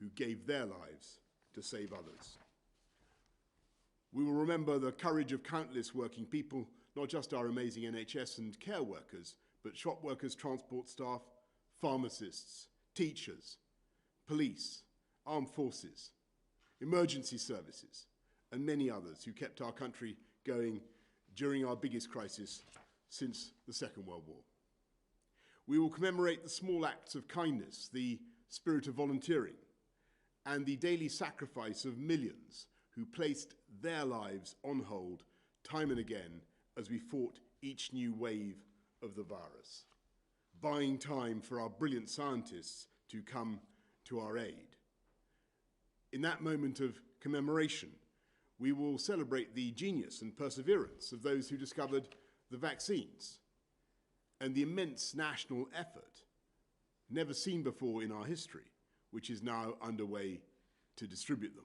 who gave their lives to save others. We will remember the courage of countless working people, not just our amazing NHS and care workers, but shop workers, transport staff, pharmacists, teachers, police, armed forces, emergency services, and many others who kept our country going during our biggest crisis since the Second World War. We will commemorate the small acts of kindness, the spirit of volunteering, and the daily sacrifice of millions who placed their lives on hold time and again as we fought each new wave of the virus, buying time for our brilliant scientists to come to our aid. In that moment of commemoration, we will celebrate the genius and perseverance of those who discovered the vaccines and the immense national effort, never seen before in our history, which is now underway to distribute them,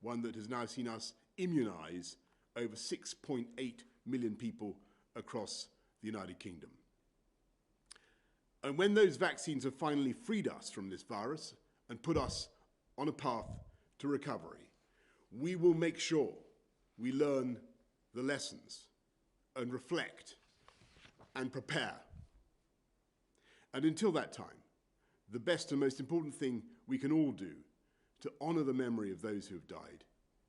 one that has now seen us immunize over 6.8 million people across the United Kingdom. And when those vaccines have finally freed us from this virus and put us on a path to recovery, we will make sure we learn the lessons and reflect and prepare. And until that time, the best and most important thing we can all do to honor the memory of those who have died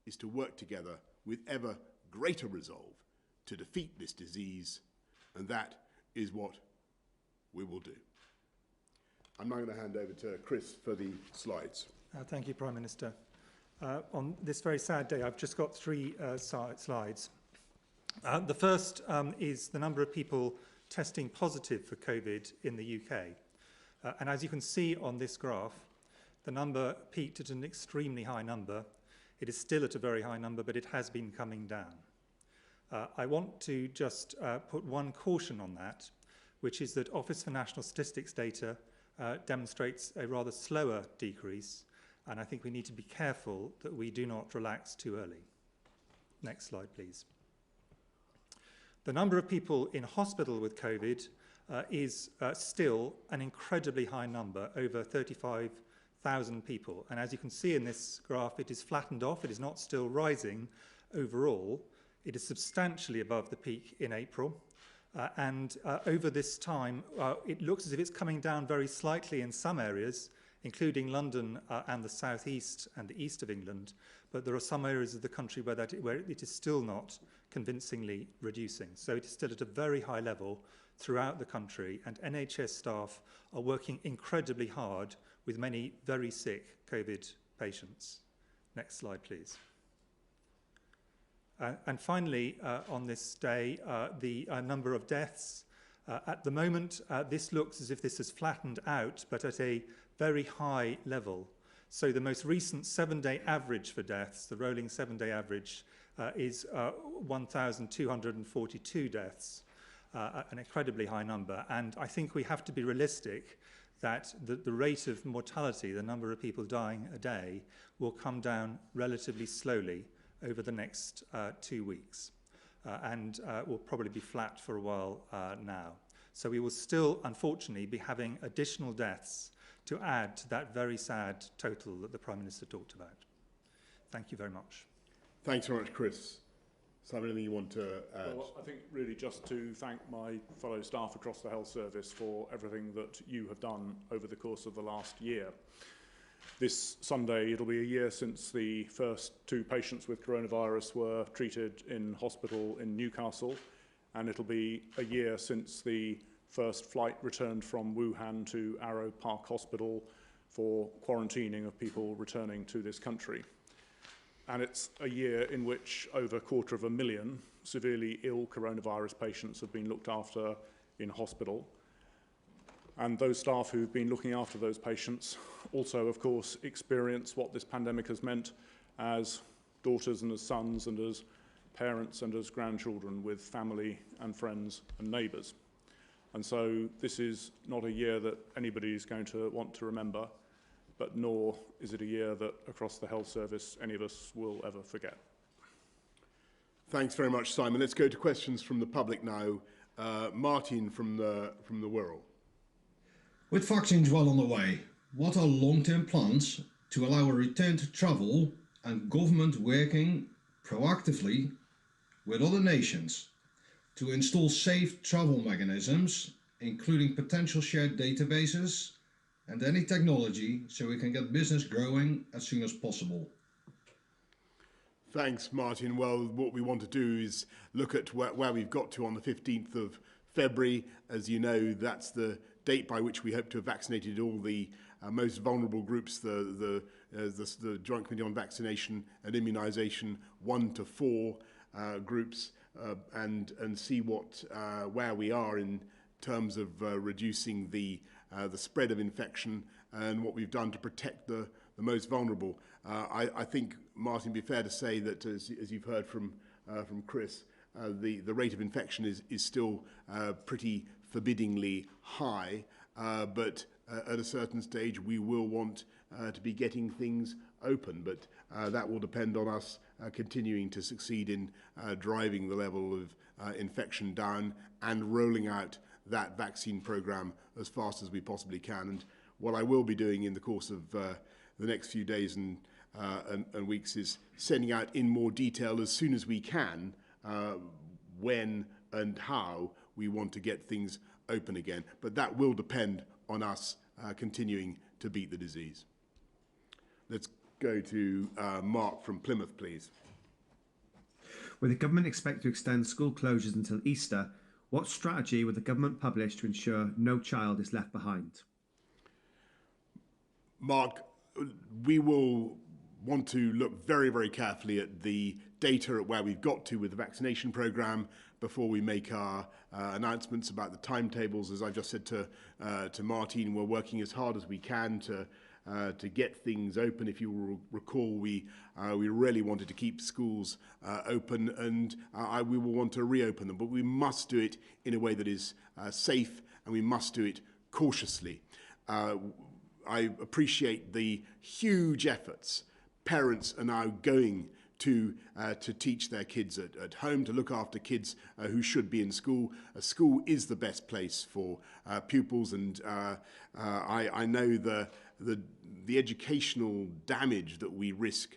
is to work together with ever greater resolve to defeat this disease, and that is what we will do. I'm now going to hand over to Chris for the slides. Thank you, Prime Minister. On this very sad day, I've just got three slides. The first is the number of people testing positive for COVID in the UK. And as you can see on this graph, the number peaked at an extremely high number. It is still at a very high number, but it has been coming down. I want to just put one caution on that, which is that Office for National Statistics data demonstrates a rather slower decrease, and I think we need to be careful that we do not relax too early. Next slide, please. The number of people in hospital with COVID is still an incredibly high number, over 35,000 people. And as you can see in this graph, it is flattened off. It is not still rising overall. It is substantially above the peak in April. And over this time, it looks as if it's coming down very slightly in some areas, including London and the southeast and the east of England. But there are some areas of the country where it is still not convincingly reducing. So it is still at a very high level throughout the country, and NHS staff are working incredibly hard with many very sick COVID patients. Next slide, please. And finally, on this day, the number of deaths. At the moment, this looks as if this has flattened out, but at a very high level. So the most recent 7-day average for deaths, the rolling 7-day average, is 1,242 deaths, an incredibly high number. And I think we have to be realistic that the rate of mortality, the number of people dying a day, will come down relatively slowly over the next 2 weeks, and will probably be flat for a while now. So we will still, unfortunately, be having additional deaths to add to that very sad total that the Prime Minister talked about. Thank you very much. Thanks very much, Chris. Simon, anything you want to add? Well, I think really just to thank my fellow staff across the health service for everything that you have done over the course of the last year. This Sunday, it'll be a year since the first 2 patients with coronavirus were treated in hospital in Newcastle, and it'll be a year since the first flight returned from Wuhan to Arrow Park Hospital for quarantining of people returning to this country. And it's a year in which over 250,000 severely ill coronavirus patients have been looked after in hospital. And those staff who've been looking after those patients also, of course, experience what this pandemic has meant as daughters and as sons and as parents and as grandchildren with family and friends and neighbours. And so this is not a year that anybody is going to want to remember, but nor is it a year that across the health service any of us will ever forget. Thanks very much, Simon. Let's go to questions from the public now. Martin from the Wirral. With vaccines well on the way, what are long-term plans to allow a return to travel and government working proactively with other nations to install safe travel mechanisms, including potential shared databases and any technology, so we can get business growing as soon as possible. Thanks, Martin. Well, what we want to do is look at where we've got to on the 15th of February. As you know, that's the date by which we hope to have vaccinated all the most vulnerable groups, the Joint Committee on Vaccination and Immunisation 1 to 4 groups, and see where we are in terms of reducing the spread of infection and what we've done to protect the most vulnerable. I think, Martin, it'd be fair to say that, as you've heard from Chris, the rate of infection is still pretty forbiddingly high, but at a certain stage we will want to be getting things open, but that will depend on us continuing to succeed in driving the level of infection down and rolling out that vaccine program as fast as we possibly can. And what I will be doing in the course of the next few days and weeks is sending out in more detail as soon as we can when and how we want to get things open again. But that will depend on us continuing to beat the disease. Let's go to Mark from Plymouth, please. With the government expect to extend school closures until Easter, what strategy will the government publish to ensure no child is left behind? Mark, we will want to look very, very carefully at the data at where we've got to with the vaccination programme before we make our announcements about the timetables. As I just said to Martin, we're working as hard as we can to get things open. If you will recall, we really wanted to keep schools open, and we will want to reopen them. But we must do it in a way that is safe, and we must do it cautiously. I appreciate the huge efforts parents are now going to teach their kids at home, to look after kids who should be in school. School is the best place for pupils, and I know the educational damage that we risk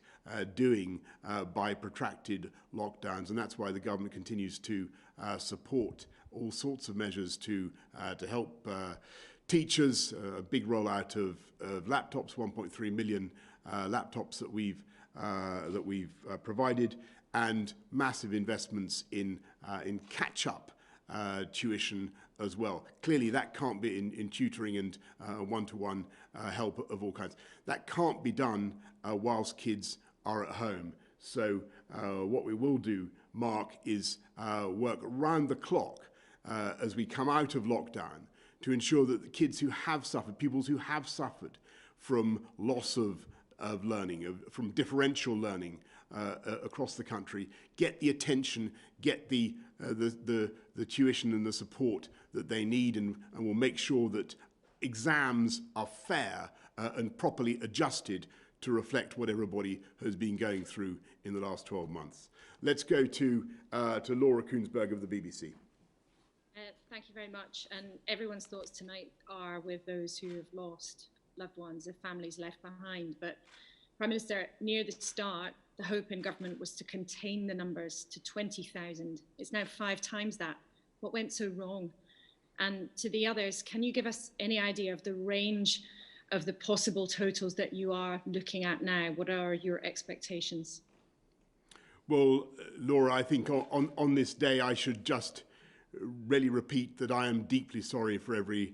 doing by protracted lockdowns, and that's why the government continues to support all sorts of measures to help teachers, a big rollout of laptops, 1.3 million laptops that we've provided, and massive investments in catch-up tuition as well. Clearly, that can't be in tutoring and one-to-one help of all kinds. That can't be done whilst kids are at home. So what we will do, Mark, is work round the clock as we come out of lockdown to ensure that the kids who have suffered, pupils who have suffered from loss of learning, from differential learning across the country, get the attention, get the tuition and the support that they need, and we'll make sure that exams are fair and properly adjusted to reflect what everybody has been going through in the last 12 months. Let's go to Laura Koonsberg of the BBC. Thank you very much. And everyone's thoughts tonight are with those who have lost loved ones, their families left behind. But Prime Minister, near the start, the hope in government was to contain the numbers to 20,000. It's now 5 times that. What went so wrong? And to the others, can you give us any idea of the range of the possible totals that you are looking at now? What are your expectations? Well, Laura, I think on this day I should just really repeat that I am deeply sorry for every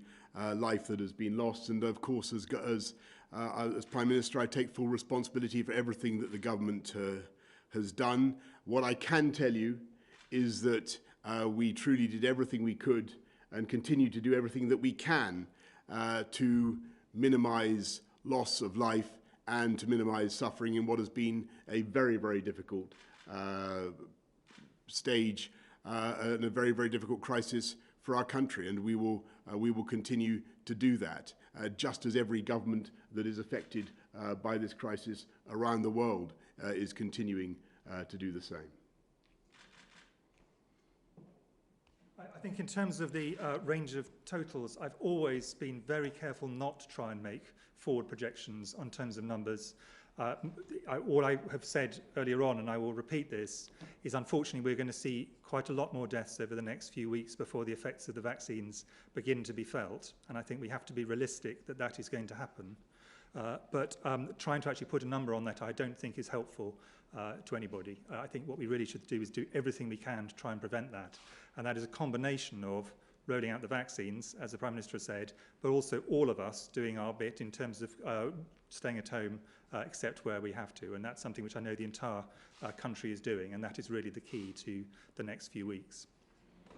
life that has been lost, and of course as Prime Minister I take full responsibility for everything that the government has done. What I can tell you is that we truly did everything we could and continue to do everything that we can to minimise loss of life and to minimise suffering in what has been a very, very difficult stage and a very, very difficult crisis for our country, and we will continue to do that, just as every government that is affected by this crisis around the world is continuing to do the same. I I think in terms of the range of totals, I've always been very careful not to try and make forward projections on terms of numbers. All I have said earlier on, and I will repeat this, is unfortunately we're going to see quite a lot more deaths over the next few weeks before the effects of the vaccines begin to be felt. And I think we have to be realistic that that is going to happen. But trying to actually put a number on that I don't think is helpful to anybody. I think what we really should do is do everything we can to try and prevent that. And that is a combination of rolling out the vaccines, as the Prime Minister has said, but also all of us doing our bit in terms of staying at home, except where we have to. And that's something which I know the entire country is doing, and that is really the key to the next few weeks.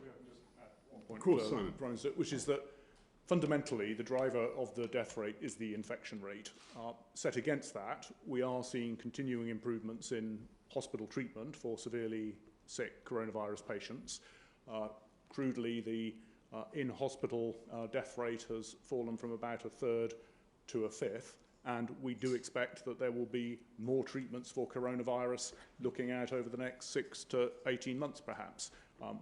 We have just add one point, of course, Simon. Prime Minister, which is that fundamentally the driver of the death rate is the infection rate. Set against that, we are seeing continuing improvements in hospital treatment for severely sick coronavirus patients. Crudely, the in-hospital death rate has fallen from about a third to a fifth, and we do expect that there will be more treatments for coronavirus looking out over the next 6 to 18 months perhaps.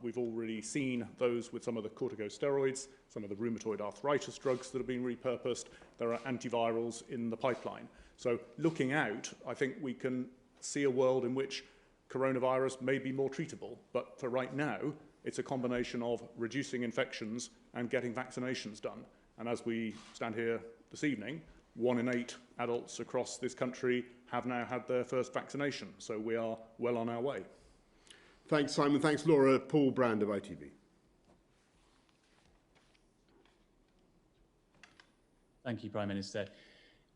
We've already seen those with some of the corticosteroids, some of the rheumatoid arthritis drugs that have been repurposed. There are antivirals in the pipeline. So looking out, I think we can see a world in which coronavirus may be more treatable, but for right now, it's a combination of reducing infections and getting vaccinations done. And as we stand here this evening, 1 in 8 adults across this country have now had their first vaccination. So we are well on our way. Thanks, Simon. Thanks, Laura. Paul Brand of ITV. Thank you, Prime Minister.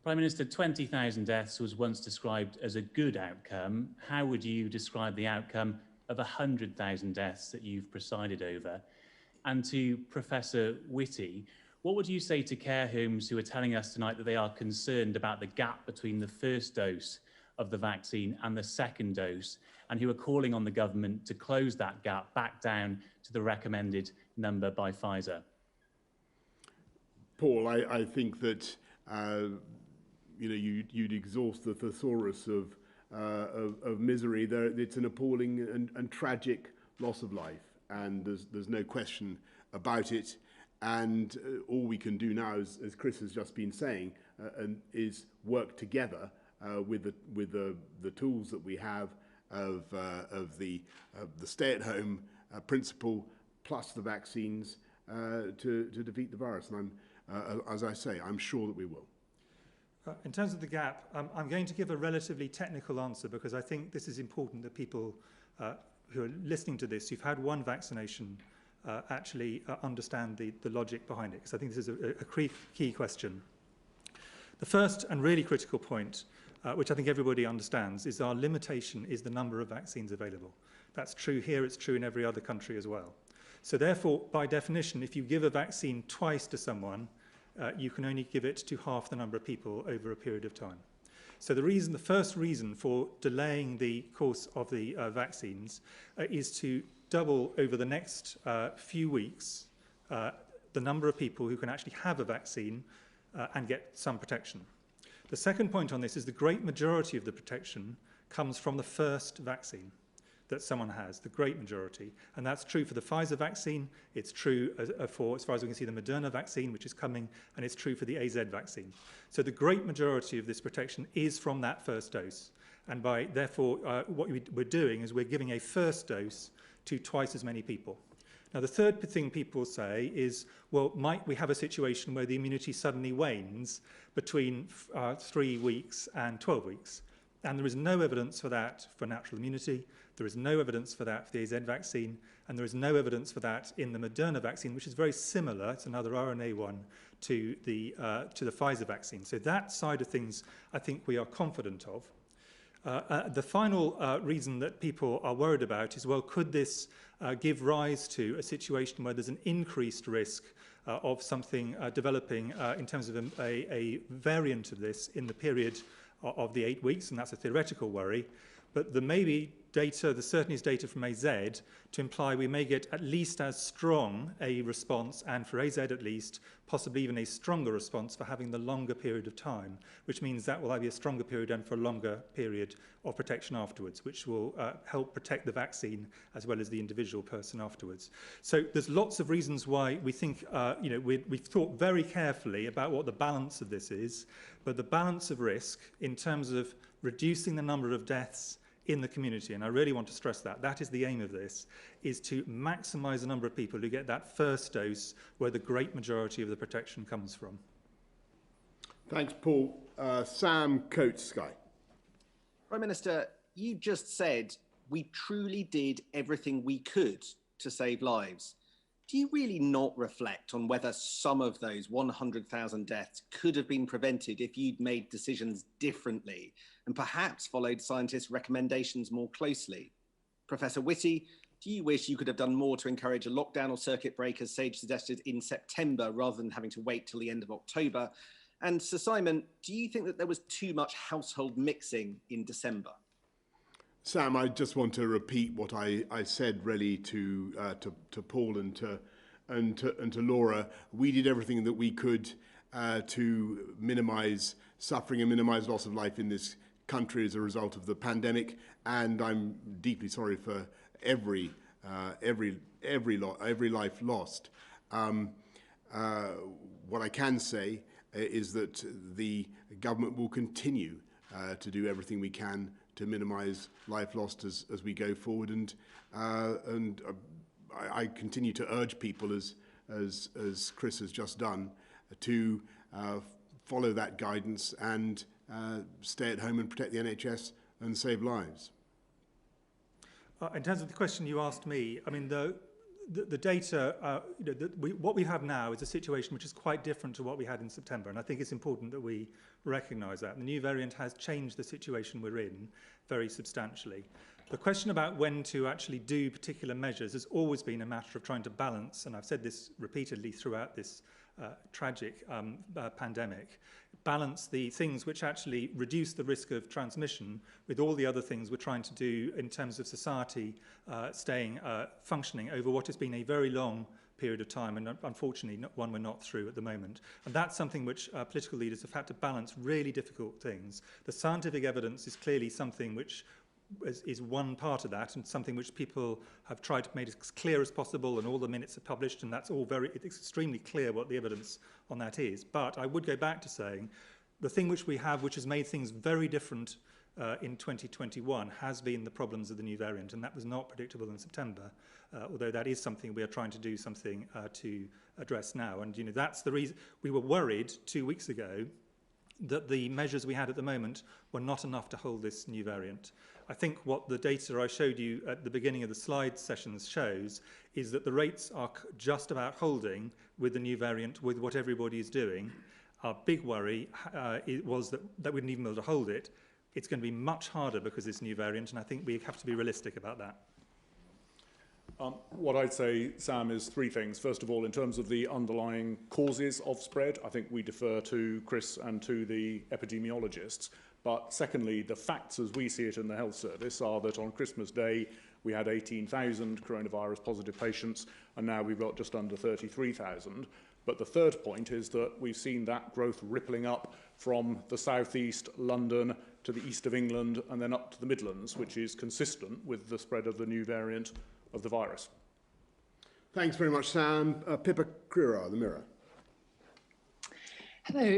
Prime Minister, 20,000 deaths was once described as a good outcome. How would you describe the outcome of 100,000 deaths that you've presided over? And to Professor Whitty, what would you say to care homes who are telling us tonight that they are concerned about the gap between the first dose of the vaccine and the second dose, and who are calling on the government to close that gap back down to the recommended number by Pfizer? Paul, I think that you'd exhaust the thesaurus of misery. It's an appalling and tragic loss of life, and there's no question about it. And all we can do now, as Chris has just been saying, is work together with the tools that we have of the stay-at-home principle plus the vaccines to defeat the virus. And as I say, I'm sure that we will. In terms of the gap, I'm going to give a relatively technical answer because I think this is important that people who are listening to this, who've had one vaccination, actually understand the logic behind it, because I think this is a key question. The first and really critical point, which I think everybody understands, is our limitation is the number of vaccines available. That's true here, it's true in every other country as well. So therefore, by definition, if you give a vaccine twice to someone, you can only give it to half the number of people over a period of time. So the first reason for delaying the course of the vaccines is to double over the next few weeks the number of people who can actually have a vaccine and get some protection. The second point on this is the great majority of the protection comes from the first vaccine that someone has, the great majority. And that's true for the Pfizer vaccine, it's true for, as far as we can see, the Moderna vaccine, which is coming, and it's true for the AZ vaccine. So the great majority of this protection is from that first dose. And therefore, what we're doing is we're giving a first dose to twice as many people. Now, the third thing people say is, well, might we have a situation where the immunity suddenly wanes between 3 weeks and 12 weeks? And there is no evidence for that for natural immunity. There is no evidence for that for the AZ vaccine. And there is no evidence for that in the Moderna vaccine, which is very similar, it's another RNA one, to the Pfizer vaccine. So that side of things, I think we are confident of. The final reason that people are worried about is, well, could this give rise to a situation where there's an increased risk of something developing in terms of a variant of this in the period of the 8 weeks, and that's a theoretical worry. But there may be data, there certainly is data from AZ to imply we may get at least as strong a response, and for AZ at least, possibly even a stronger response for having the longer period of time, which means that will have a stronger period and for a longer period of protection afterwards, which will help protect the vaccine as well as the individual person afterwards. So there's lots of reasons why we think, we've thought very carefully about what the balance of this is, but the balance of risk in terms of reducing the number of deaths in the community, and I really want to stress that, that is the aim of this, is to maximise the number of people who get that first dose where the great majority of the protection comes from. Thanks, Paul. Sam Coates, Sky. Prime Minister, you just said we truly did everything we could to save lives. Do you really not reflect on whether some of those 100,000 deaths could have been prevented if you'd made decisions differently and perhaps followed scientists' recommendations more closely? Professor Whitty, do you wish you could have done more to encourage a lockdown or circuit break, as Sage suggested, in September rather than having to wait till the end of October? And Sir Simon, do you think that there was too much household mixing in December? Sam, I just want to repeat what I said really to Paul and to Laura. We did everything that we could to minimise suffering and minimise loss of life in this country as a result of the pandemic, and I'm deeply sorry for every life lost. What I can say is that the government will continue to do everything we can to minimise life lost as we go forward, and I continue to urge people, as Chris has just done, to follow that guidance and stay at home and protect the NHS and save lives. In terms of the question you asked me, I mean, the data, what we have now is a situation which is quite different to what we had in September, and I think it's important that we recognise that. The new variant has changed the situation we're in very substantially. The question about when to actually do particular measures has always been a matter of trying to balance, and I've said this repeatedly throughout this tragic pandemic, balance the things which actually reduce the risk of transmission with all the other things we're trying to do in terms of society staying functioning over what has been a very long period of time, and unfortunately one we're not through at the moment. And that's something which political leaders have had to balance really difficult things. The scientific evidence is clearly something which is one part of that, and something which people have tried to make as clear as possible, and all the minutes are published, and that's all it's extremely clear what the evidence on that is. But I would go back to saying the thing which we have, which has made things very different in 2021, has been the problems of the new variant, and that was not predictable in September, although that is something we are trying to do something to address now. And that's the reason we were worried 2 weeks ago that the measures we had at the moment were not enough to hold this new variant. I think what the data I showed you at the beginning of the slide sessions shows is that the rates are just about holding with the new variant, with what everybody is doing. Our big worry was that we wouldn't even be able to hold it. It's going to be much harder because of this new variant, and I think we have to be realistic about that. What I'd say, Sam, is three things. First of all, in terms of the underlying causes of spread, I think we defer to Chris and to the epidemiologists. But secondly, the facts as we see it in the health service are that on Christmas Day, we had 18,000 coronavirus positive patients, and now we've got just under 33,000. But the third point is that we've seen that growth rippling up from the southeast, London, to the east of England, and then up to the Midlands, which is consistent with the spread of the new variant of the virus. Thanks very much, Sam. Pippa Crerar, The Mirror. Hello.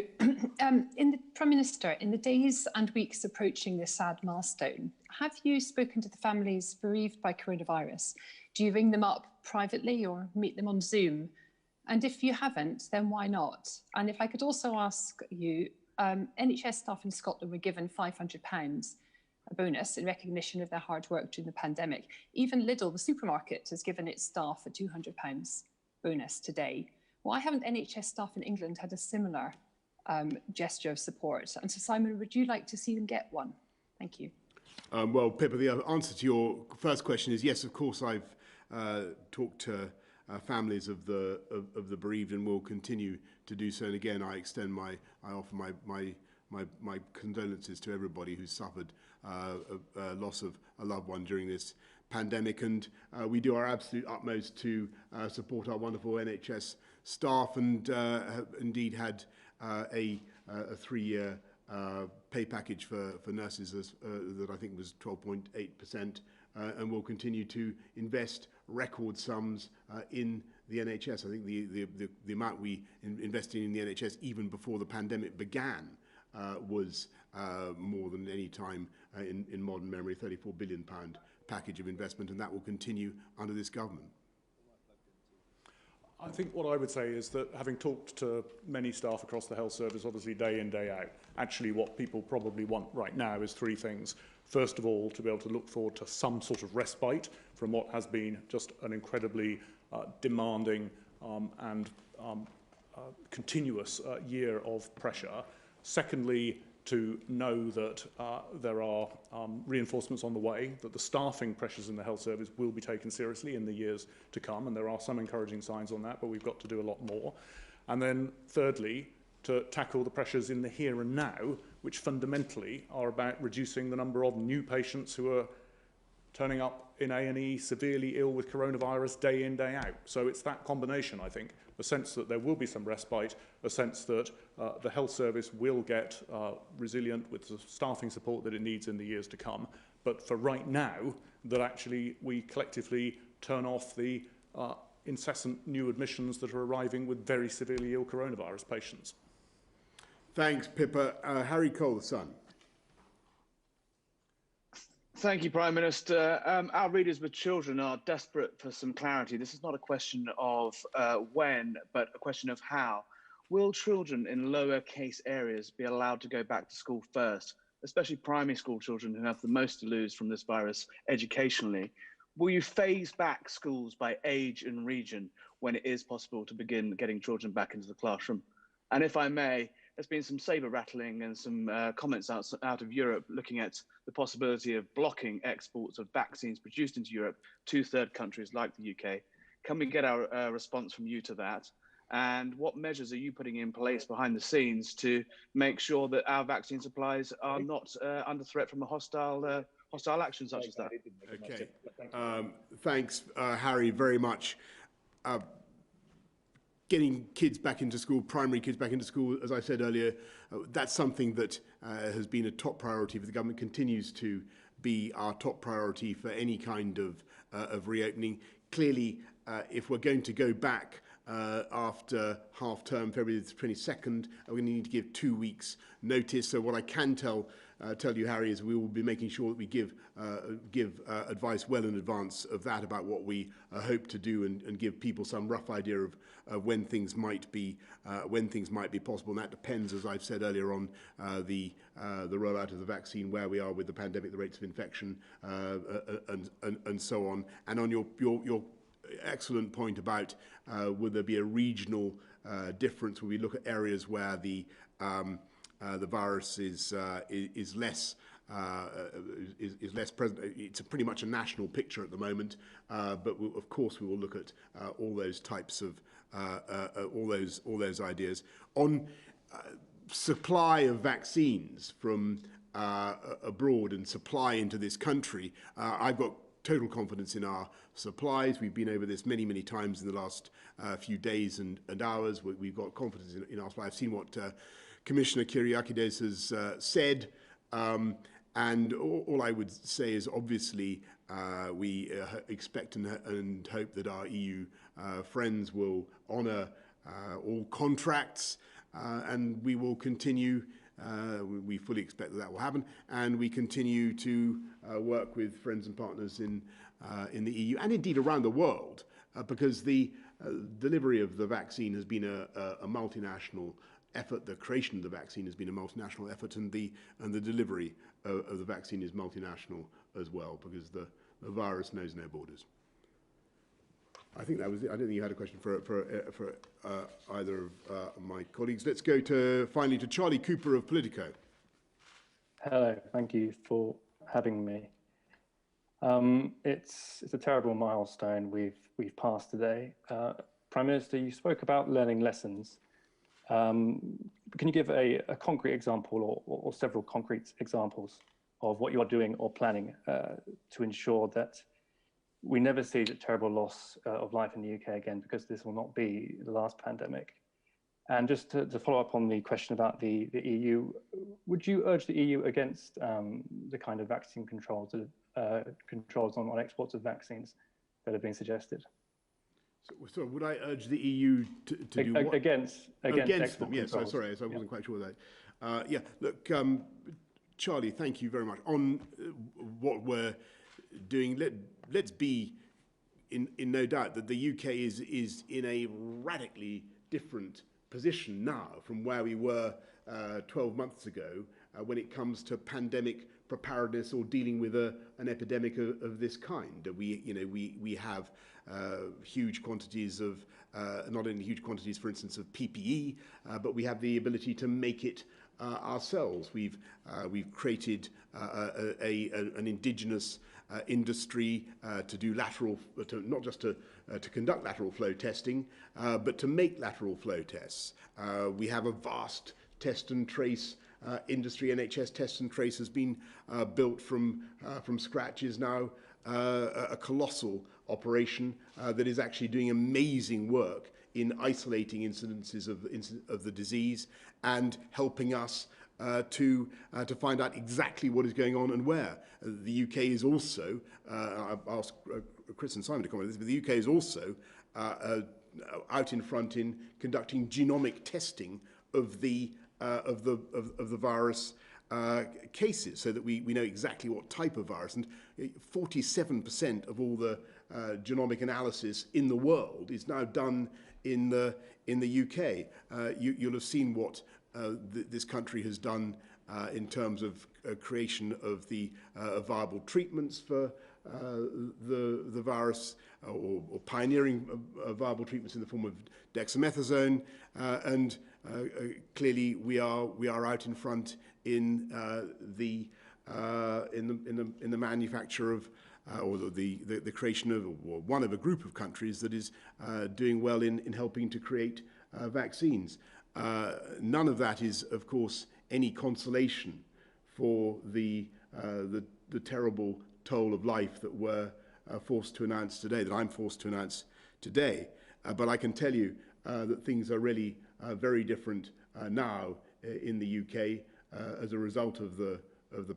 Prime Minister, in the days and weeks approaching this sad milestone, have you spoken to the families bereaved by coronavirus? Do you ring them up privately or meet them on Zoom? And if you haven't, then why not? And if I could also ask you, NHS staff in Scotland were given £500 a bonus in recognition of their hard work during the pandemic. Even Lidl, the supermarket, has given its staff a £200 bonus today. Why haven't NHS staff in England had a similar gesture of support? And so, Simon, would you like to see them get one? Thank you. Well, Pippa, the answer to your first question is yes, of course, I've talked to families of the bereaved and will continue to do so. And again, I offer my condolences to everybody who's suffered a loss of a loved one during this pandemic, and we do our absolute utmost to support our wonderful NHS staff, and have indeed had a 3-year pay package for nurses that I think was 12.8%, and will continue to invest record sums in the NHS. I think the amount we invested in the NHS even before the pandemic began was more than any time in modern memory, £34 billion package of investment, and that will continue under this government. I think what I would say is that, having talked to many staff across the health service, obviously day in, day out, actually what people probably want right now is 3 things. First of all, to be able to look forward to some sort of respite from what has been just an incredibly demanding and continuous year of pressure. Secondly, to know that there are reinforcements on the way, that the staffing pressures in the health service will be taken seriously in the years to come, and there are some encouraging signs on that, but we've got to do a lot more. And then thirdly, to tackle the pressures in the here and now, which fundamentally are about reducing the number of new patients who are turning up in A&E severely ill with coronavirus day in, day out. So it's that combination, I think, a sense that there will be some respite, a sense that the health service will get resilient with the staffing support that it needs in the years to come. But for right now, that actually we collectively turn off the incessant new admissions that are arriving with very severely ill coronavirus patients. Thanks, Pippa. Harry Cole, the Sun. Thank you, Prime Minister. Our readers with children are desperate for some clarity. This is not a question of when, but a question of how. Will children in lower case areas be allowed to go back to school first, especially primary school children who have the most to lose from this virus educationally? Will you phase back schools by age and region when it is possible to begin getting children back into the classroom? And if I may, there's been some saber rattling and some comments out of Europe looking at the possibility of blocking exports of vaccines produced into Europe to third countries like the UK. Can we get our response from you to that? And what measures are you putting in place behind the scenes to make sure that our vaccine supplies are not under threat from a hostile action such as that? Okay. Thanks, Harry, very much. Getting kids back into school, primary kids back into school, as I said earlier, that's something that has been a top priority for the government, continues to be our top priority for any kind of reopening. Clearly, if we're going to go back after half term, February the 22nd, we're going to need to give 2 weeks notice. So what I can tell you, Harry, is we will be making sure that we give advice well in advance of that about what we hope to do, and give people some rough idea of when things might be possible. And that depends, as I've said earlier, on the rollout of the vaccine, where we are with the pandemic, the rates of infection, and so on. And on your excellent point about would there be a regional difference when we look at areas where the virus is less present. It's pretty much a national picture at the moment, but of course we will look at all those types of all those ideas on supply of vaccines from abroad and supply into this country. I've got total confidence in our supplies. We've been over this many times in the last few days and hours. We've got confidence in our supply. I've seen what Commissioner Kyriakides has said, and all I would say is obviously we expect and hope that our EU friends will honour all contracts, and we will continue. We fully expect that will happen, and we continue to work with friends and partners in the EU and indeed around the world, because the delivery of the vaccine has been a multinational effort. The creation of the vaccine has been a multinational effort, and the delivery of the vaccine is multinational as well, because the virus knows no borders. I think that was it. I don't think you had a question for either of my colleagues. Let's go finally to Charlie Cooper of Politico. Hello, thank you for having me. It's a terrible milestone we've passed today. Prime Minister, you spoke about learning lessons, Can you give a concrete example or several concrete examples of what you are doing or planning to ensure that we never see a terrible loss of life in the UK again, because this will not be the last pandemic? And just to follow up on the question about the EU, would you urge the EU against the kind of vaccine controls on exports of vaccines that have been suggested? So would I urge the EU to do what? Against them? Yes. So sorry, so I wasn't quite sure of that. Yeah. Look, Charlie, thank you very much. On what we're doing, let's be in no doubt that the UK is in a radically different position now from where we were 12 months ago when it comes to pandemic preparedness or dealing with an epidemic of this kind. We have huge quantities of, not only huge quantities, for instance, of PPE, but we have the ability to make it ourselves. We've created an indigenous industry to do not just to conduct lateral flow testing, but to make lateral flow tests. We have a vast test and trace industry. NHS test and trace has been built from scratch, is now a colossal operation that is actually doing amazing work in isolating incidences of the disease and helping us to find out exactly what is going on and where. The UK is also, I've asked Chris and Simon to comment on this, but the UK is also out in front in conducting genomic testing of the virus cases, so that we know exactly what type of virus. And 47% of all the genomic analysis in the world is now done in the UK. You'll have seen what this country has done in terms of creation of the viable treatments for the virus, or pioneering viable treatments in the form of dexamethasone, and clearly we are out in front in the manufacture of or the creation of, or one of a group of countries that is doing well in helping to create vaccines. None of that is, of course, any consolation for the terrible toll of life that we're forced to announce today, that I'm forced to announce today. But I can tell you that things are really very different now in the UK as a result of the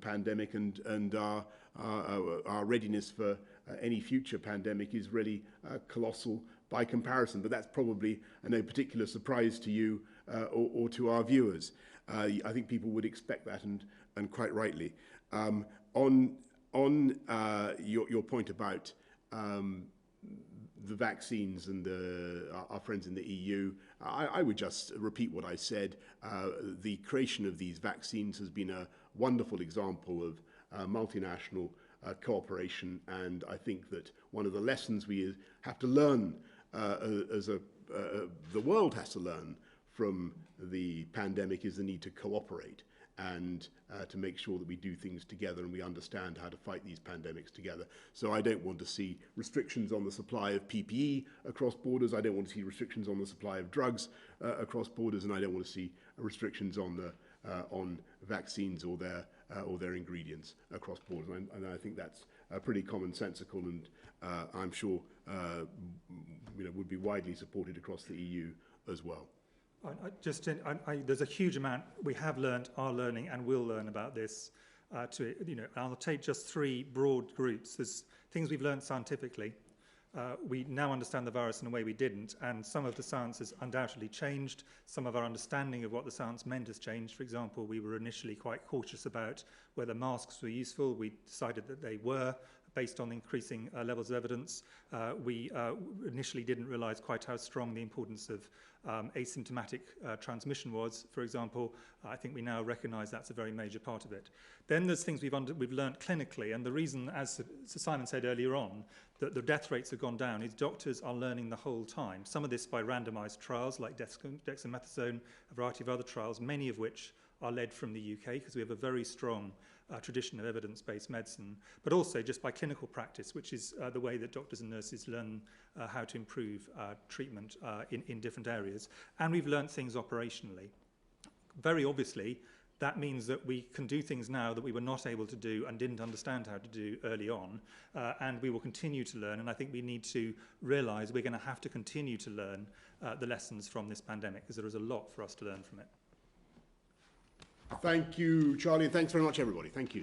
pandemic, and our readiness for any future pandemic is really colossal by comparison. But that's probably no particular surprise to you or to our viewers. I think people would expect that, and quite rightly. On your point about the vaccines and our friends in the EU, I would just repeat what I said. The creation of these vaccines has been a wonderful example of multinational cooperation, and I think that one of the lessons we have to learn, the world has to learn from the pandemic, is the need to cooperate and to make sure that we do things together and we understand how to fight these pandemics together. So I don't want to see restrictions on the supply of PPE across borders. I don't want to see restrictions on the supply of drugs across borders, and I don't want to see restrictions on vaccines or their ingredients across borders. And I think that's pretty commonsensical, and I'm sure would be widely supported across the EU as well. There's a huge amount we have learned, are learning, and will learn about this. I'll take just three broad groups. There's things we've learned scientifically. We now understand the virus in a way we didn't, and some of the science has undoubtedly changed. Some of our understanding of what the science meant has changed. For example, we were initially quite cautious about whether masks were useful. We decided that they were, based on increasing levels of evidence. We initially didn't realise quite how strong the importance of asymptomatic transmission was, for example. I think we now recognise that's a very major part of it. Then there's things we've learned clinically, and the reason, as Sir Simon said earlier on, that the death rates have gone down is doctors are learning the whole time. Some of this by randomised trials like dexamethasone, a variety of other trials, many of which are led from the UK, because we have a very strong tradition of evidence-based medicine, but also just by clinical practice, which is the way that doctors and nurses learn how to improve treatment in different areas. And we've learnt things operationally. Very obviously, that means that we can do things now that we were not able to do and didn't understand how to do early on, and we will continue to learn. And I think we need to realise we're going to have to continue to learn the lessons from this pandemic, because there is a lot for us to learn from it. Thank you, Charlie, and thanks very much, everybody. Thank you.